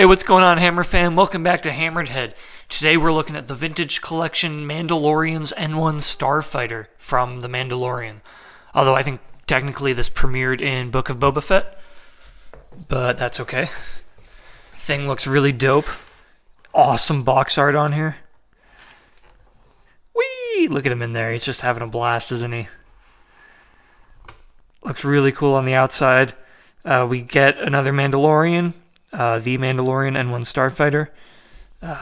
Hey, what's going on, Hammer fam? Welcome back to HammeredHead. Today we're looking at the Vintage Collection Mandalorian's N-1 Starfighter from The Mandalorian. Although I think technically this premiered in Book of Boba Fett, but that's okay. Thing looks really dope. Awesome box art on here. Whee! Look at him in there. He's just having a blast, isn't he? Looks really cool on the outside. We get another Mandalorian. The Mandalorian N-1 Starfighter,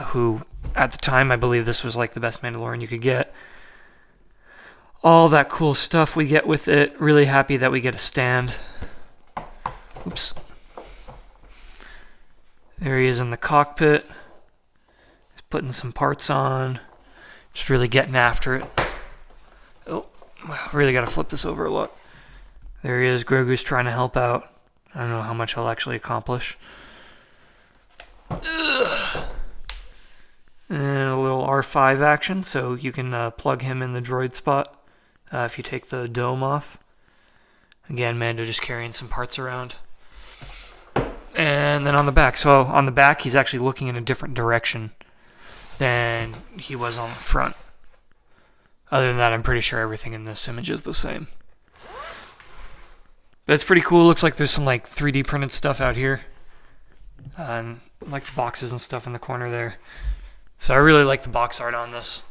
who at the time I believe this was like the best Mandalorian you could get. All that cool stuff we get with it. Really happy that we get a stand. Oops. There he is in the cockpit. He's putting some parts on. Just really getting after it. Oh, really got to flip this over a lot. There he is. Grogu's trying to help out. I don't know how much I'll actually accomplish. Ugh. And a little R5 action, so you can plug him in the droid spot if you take the dome off. Again, Mando just carrying some parts around. And then on the back, so on the back he's actually looking in a different direction than he was on the front. Other than that, I'm pretty sure everything in this image is the same. But it's pretty cool. Looks like there's some like 3D printed stuff out here. And like the boxes and stuff in the corner there. So I really like the box art on this.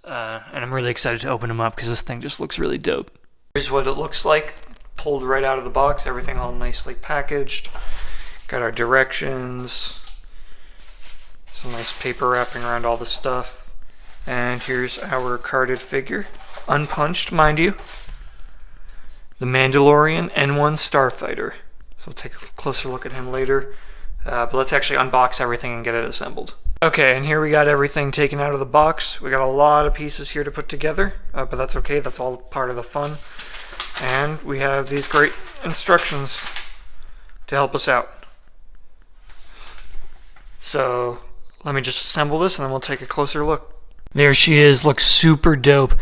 And I'm really excited to open them up because this thing just looks really dope. Here's what it looks like. Pulled right out of the box. Everything all nicely packaged. Got our directions. Some nice paper wrapping around all the stuff. And here's our carded figure. Unpunched, mind you. The Mandalorian N-1 Starfighter. So we'll take a closer look at him later. But let's actually unbox everything and get it assembled. Okay, and here we got everything taken out of the box. We got a lot of pieces here to put together, but that's okay. That's all part of the fun. And we have these great instructions to help us out. So let me just assemble this and then we'll take a closer look. There she is. Looks super dope.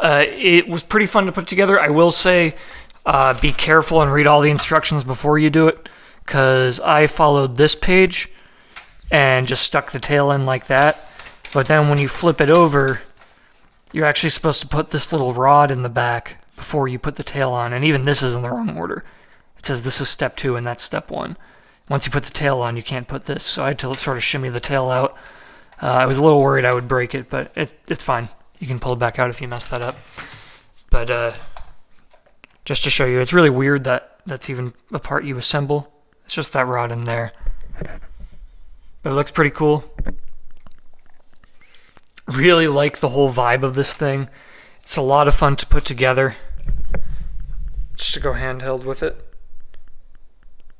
It was pretty fun to put together. I will say, be careful and read all the instructions before you do it. Because I followed this page and just stuck the tail in like that. But then when you flip it over, you're actually supposed to put this little rod in the back before you put the tail on. And even this is in the wrong order. It says this is step 2 and that's step 1. Once you put the tail on, you can't put this. So I had to sort of shimmy the tail out. I was a little worried I would break it, but it's fine. You can pull it back out if you mess that up. But just to show you, it's really weird that that's even a part you assemble. It's just that rod in there. But it looks pretty cool. Really like the whole vibe of this thing. It's a lot of fun to put together. Just to go handheld with it.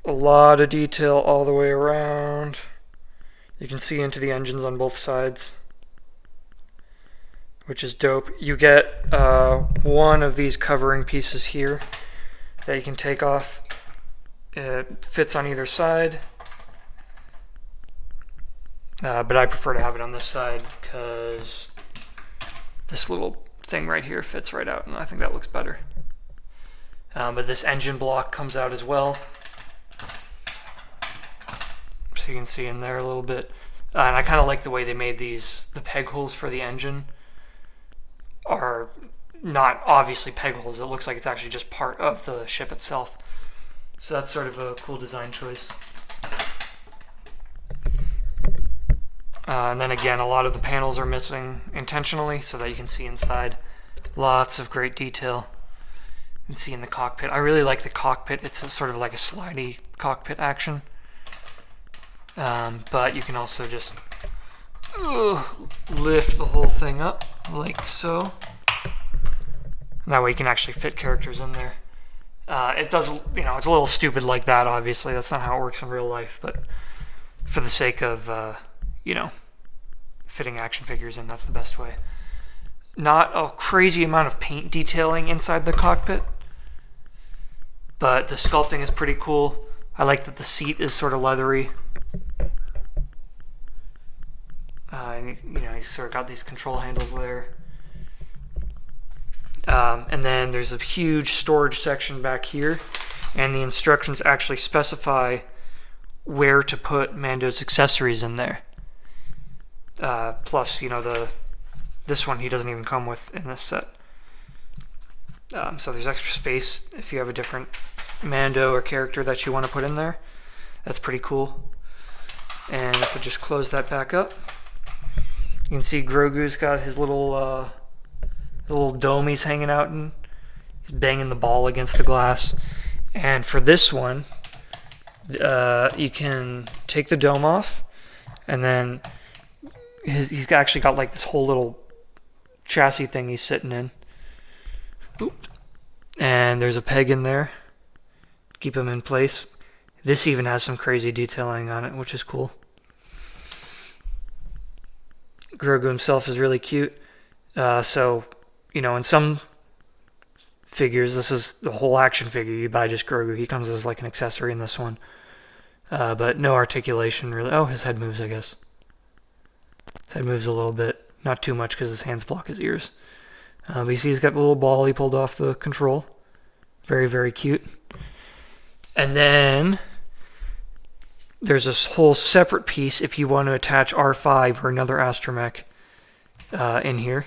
A lot of detail all the way around. You can see into the engines on both sides, which is dope. You get one of these covering pieces here that you can take off. It fits on either side, but I prefer to have it on this side because this little thing right here fits right out, and I think that looks better. But this engine block comes out as well, so you can see in there a little bit. And I kind of like the way they made these. The peg holes for the engine are not obviously peg holes. It looks like it's actually just part of the ship itself. So that's sort of a cool design choice. And then again, a lot of the panels are missing intentionally so that you can see inside. Lots of great detail. You can see in the cockpit. I really like the cockpit. It's sort of like a slidey cockpit action. But you can also just lift the whole thing up like so. And that way you can actually fit characters in there. It does, it's a little stupid like that, obviously. That's not how it works in real life, but for the sake of, fitting action figures in, that's the best way. Not a crazy amount of paint detailing inside the cockpit, but the sculpting is pretty cool. I like that the seat is sort of leathery. And, he's sort of got these control handles there. And then there's a huge storage section back here, and the instructions actually specify where to put Mando's accessories in there. Plus, this one he doesn't even come with in this set. So there's extra space if you have a different Mando or character that you want to put in there. That's pretty cool. And if I just close that back up, you can see Grogu's got his little dome he's hanging out in. He's banging the ball against the glass. And for this one, you can take the dome off, and then he's actually got like this whole little chassis thing he's sitting in. Oop. And there's a peg in there. Keep him in place. This even has some crazy detailing on it, which is cool. Grogu himself is really cute. So, in some figures, this is the whole action figure. You buy just Grogu. He comes as like an accessory in this one. But no articulation really. Oh, his head moves, I guess. His head moves a little bit. Not too much because his hands block his ears. But you see he's got the little ball he pulled off the control. Very, very cute. And then there's this whole separate piece if you want to attach R5 or another astromech in here.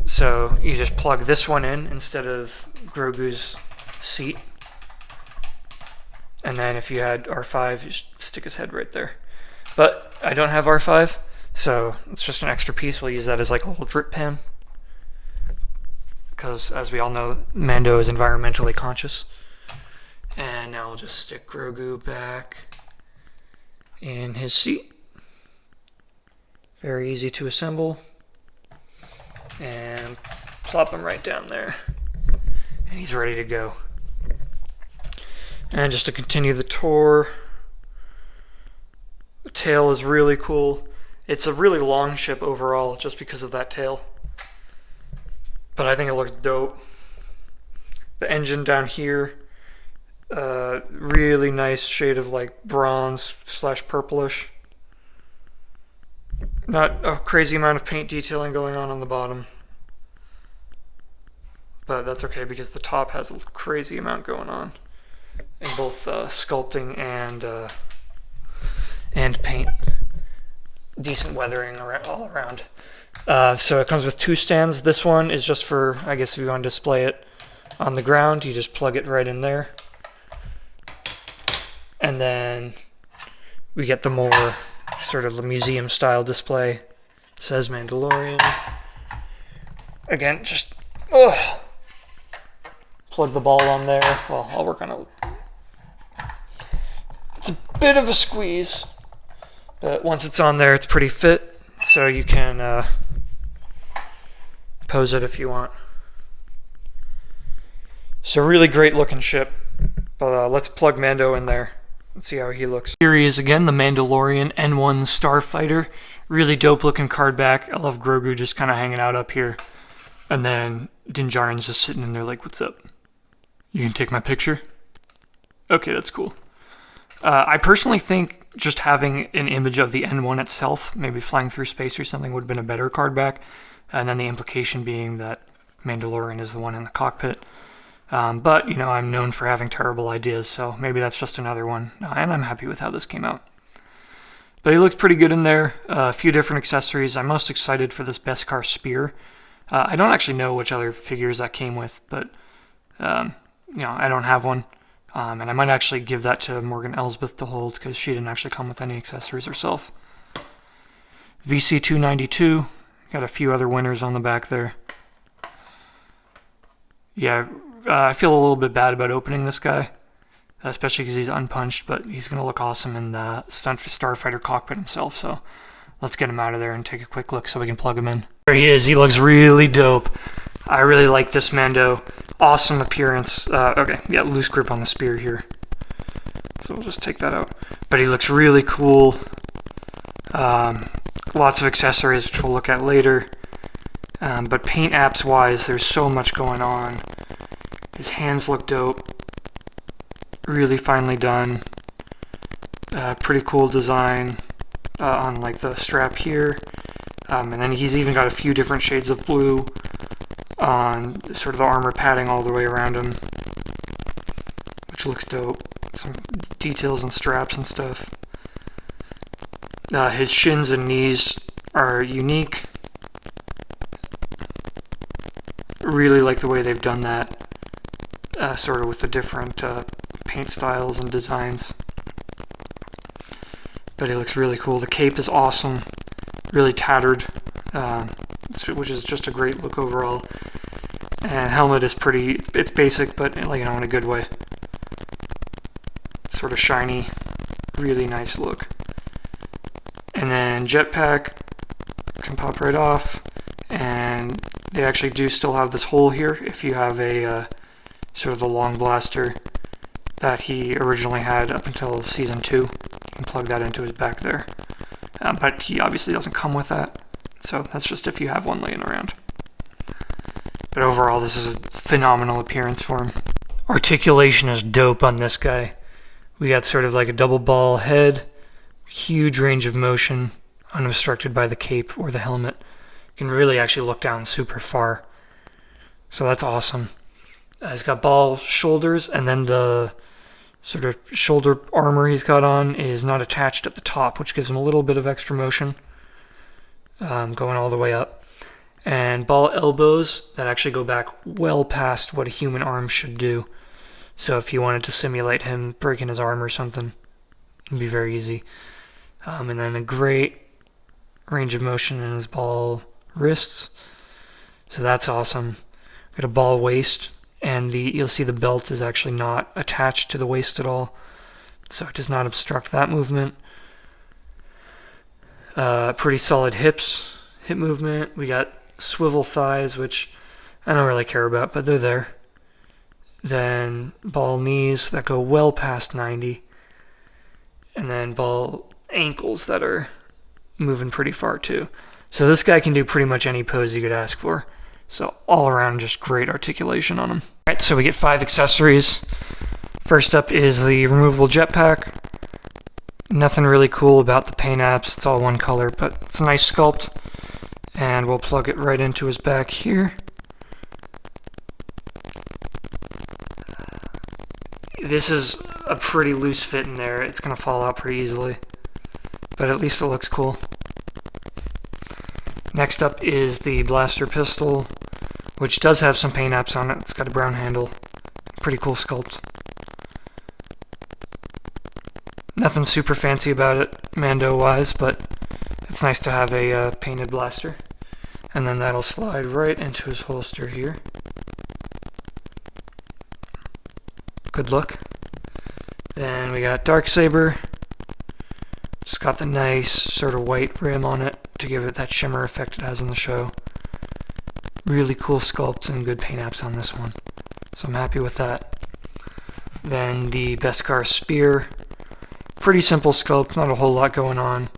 So you just plug this one in instead of Grogu's seat. And then if you had R5, you just stick his head right there. But I don't have R5, so it's just an extra piece. We'll use that as like a little drip pan. Because as we all know, Mando is environmentally conscious. And now we'll just stick Grogu back in his seat. Very easy to assemble. And plop him right down there. And he's ready to go. And just to continue the tour, the tail is really cool. It's a really long ship overall just because of that tail. But I think it looks dope. The engine down here, really nice shade of like bronze / purplish. Not a crazy amount of paint detailing going on the bottom. But that's okay because the top has a crazy amount going on in both sculpting and paint. Decent weathering all around. So it comes with 2 stands. This one is just for, I guess, if you want to display it on the ground, you just plug it right in there. And then we get the more sort of the museum style display. It says Mandalorian. Again, just plug the ball on there. Well, I'll work on it. It's a bit of a squeeze, but once it's on there, it's pretty fit, so you can pose it if you want. So really great looking ship, but let's plug Mando in there and see how he looks. Here he is again, the Mandalorian N-1 Starfighter. Really dope looking card back. I love Grogu just kind of hanging out up here. And then Din Djarin's just sitting in there like, what's up? You can take my picture? Okay, that's cool. I personally think just having an image of the N-1 itself, maybe flying through space or something, would have been a better card back. And then the implication being that Mandalorian is the one in the cockpit. But, I'm known for having terrible ideas, so maybe that's just another one. And I'm happy with how this came out. But he looks pretty good in there. A few different accessories. I'm most excited for this Beskar spear. I don't actually know which other figures that came with, but, I don't have one. And I might actually give that to Morgan Elsbeth to hold, because she didn't actually come with any accessories herself. VC292. Got a few other winners on the back there. Yeah, I feel a little bit bad about opening this guy, especially because he's unpunched, but he's going to look awesome in the Starfighter cockpit himself, so let's get him out of there and take a quick look so we can plug him in. There he is. He looks really dope. I really like this Mando. Awesome appearance. Okay, yeah, loose grip on the spear here. So we'll just take that out. But he looks really cool. Lots of accessories, which we'll look at later. But paint apps wise, there's so much going on. His hands look dope. Really finely done. Pretty cool design on like the strap here. And then he's even got a few different shades of blue on sort of the armor padding all the way around him, which looks dope. some details and straps and stuff. His shins and knees are unique. Really like the way they've done that, sort of with the different paint styles and designs. But he looks really cool. The cape is awesome, really tattered, which is just a great look overall. And helmet is pretty, it's basic, but in a good way. Sort of shiny, really nice look. And then jetpack can pop right off, and they actually do still have this hole here if you have a sort of the long blaster that he originally had up until Season 2. You can plug that into his back there. But he obviously doesn't come with that, so that's just if you have one laying around. But overall, this is a phenomenal appearance for him. Articulation is dope on this guy. We got sort of like a double ball head, huge range of motion, unobstructed by the cape or the helmet. You can really actually look down super far. So that's awesome. He's got ball shoulders, and then the sort of shoulder armor he's got on is not attached at the top, which gives him a little bit of extra motion going all the way up. And ball elbows that actually go back well past what a human arm should do. So if you wanted to simulate him breaking his arm or something, it'd be very easy. And then a great range of motion in his ball wrists. So that's awesome. Got a ball waist, and you'll see the belt is actually not attached to the waist at all, so it does not obstruct that movement. Pretty solid hip movement. We got swivel thighs, which I don't really care about, but they're there. Then ball knees that go well past 90, and then ball ankles that are moving pretty far too. So this guy can do pretty much any pose you could ask for. So all around, just great articulation on him. Alright, so we get 5 accessories. First up is the removable jetpack. Nothing really cool about the paint apps. It's all one color, but it's a nice sculpt. And we'll plug it right into his back here. This is a pretty loose fit in there. It's going to fall out pretty easily, but at least it looks cool. Next up is the blaster pistol, which does have some paint apps on it. It's got a brown handle. Pretty cool sculpt. Nothing super fancy about it, Mando-wise, but it's nice to have a painted blaster. And then that'll slide right into his holster here. Good look. Then we got Darksaber. Just got the nice sort of white rim on it to give it that shimmer effect it has in the show. Really cool sculpts and good paint apps on this one, so I'm happy with that. Then the Beskar spear. Pretty simple sculpt, not a whole lot going on,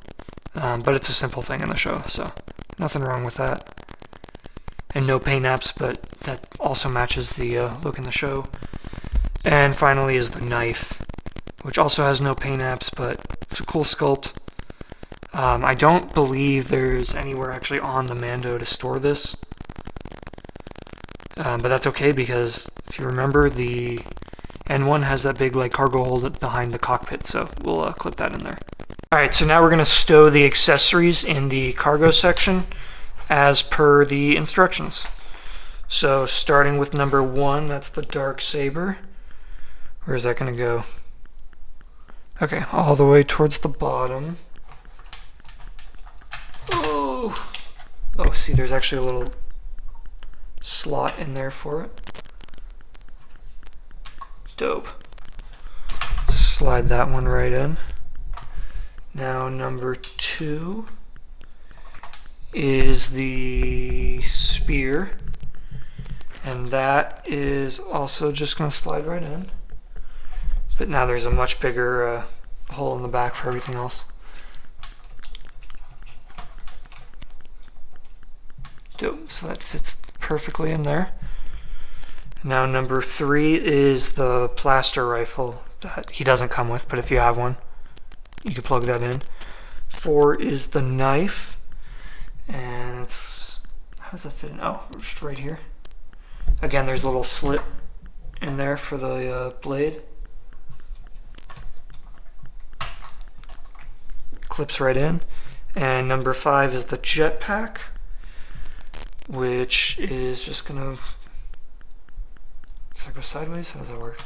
but it's a simple thing in the show, so nothing wrong with that. And no paint apps, but that also matches the look in the show. And finally is the knife, which also has no paint apps, but it's a cool sculpt. I don't believe there's anywhere actually on the Mando to store this, but that's okay, because if you remember, the N-1 has that big cargo hold behind the cockpit, so we'll clip that in there. Alright, so now we're going to stow the accessories in the cargo section as per the instructions. So starting with number 1, that's the Darksaber. Where's that going to go? Okay, all the way towards the bottom. Oh, see, there's actually a little slot in there for it. Dope. Slide that one right in. Now number 2 is the spear, and that is also just going to slide right in. But now there's a much bigger hole in the back for everything else. Dope, so that fits perfectly in there. Now number 3 is the blaster rifle that he doesn't come with, but if you have one, you can plug that in. 4 is the knife, and it's, how does that fit in? Oh, just right here. Again, there's a little slit in there for the blade. clips right in. And number 5 is the jetpack, which is just gonna, does that go sideways? How does that work?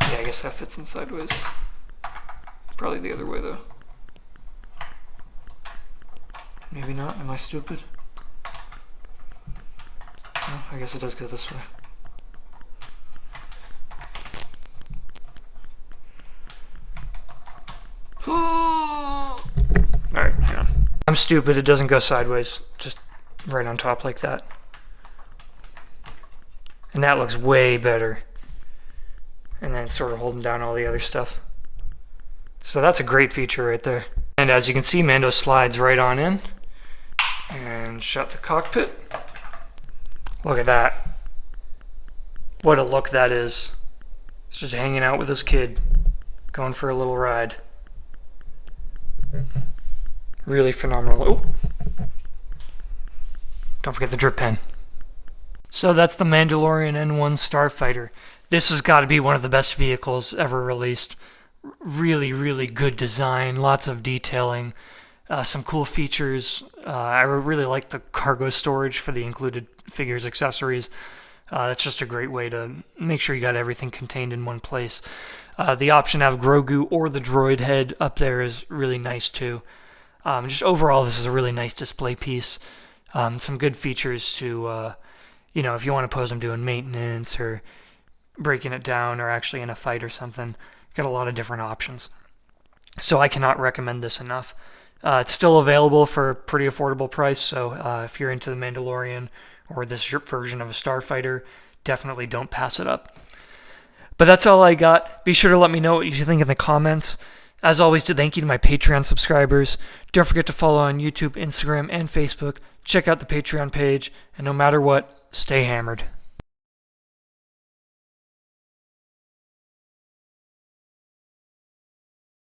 Yeah, I guess that fits in sideways. Probably the other way though. Maybe not, am I stupid? Oh, I guess it does go this way. Alright, hang on. I'm stupid, it doesn't go sideways, just right on top like that. And that looks way better. And then it's sort of holding down all the other stuff. So that's a great feature right there. And as you can see, Mando slides right on in. And shut the cockpit. Look at that. What a look that is. He's just hanging out with his kid, going for a little ride. Really phenomenal. Oh, don't forget the drip pen. So that's the Mandalorian N-1 Starfighter. This has got to be one of the best vehicles ever released. Really, really good design, lots of detailing, some cool features. I really like the cargo storage for the included figures, accessories. It's just a great way to make sure you got everything contained in one place. The option to have Grogu or the droid head up there is really nice too. Just overall, this is a really nice display piece. Some good features to, if you want to pose them doing maintenance or breaking it down or actually in a fight or something. Got a lot of different options. So I cannot recommend this enough. It's still available for a pretty affordable price, so if you're into the Mandalorian or this version of a Starfighter, definitely don't pass it up. But that's all I got. Be sure to let me know what you think in the comments. As always, thank you to my Patreon subscribers. Don't forget to follow on YouTube, Instagram, and Facebook. Check out the Patreon page, and no matter what, stay hammered.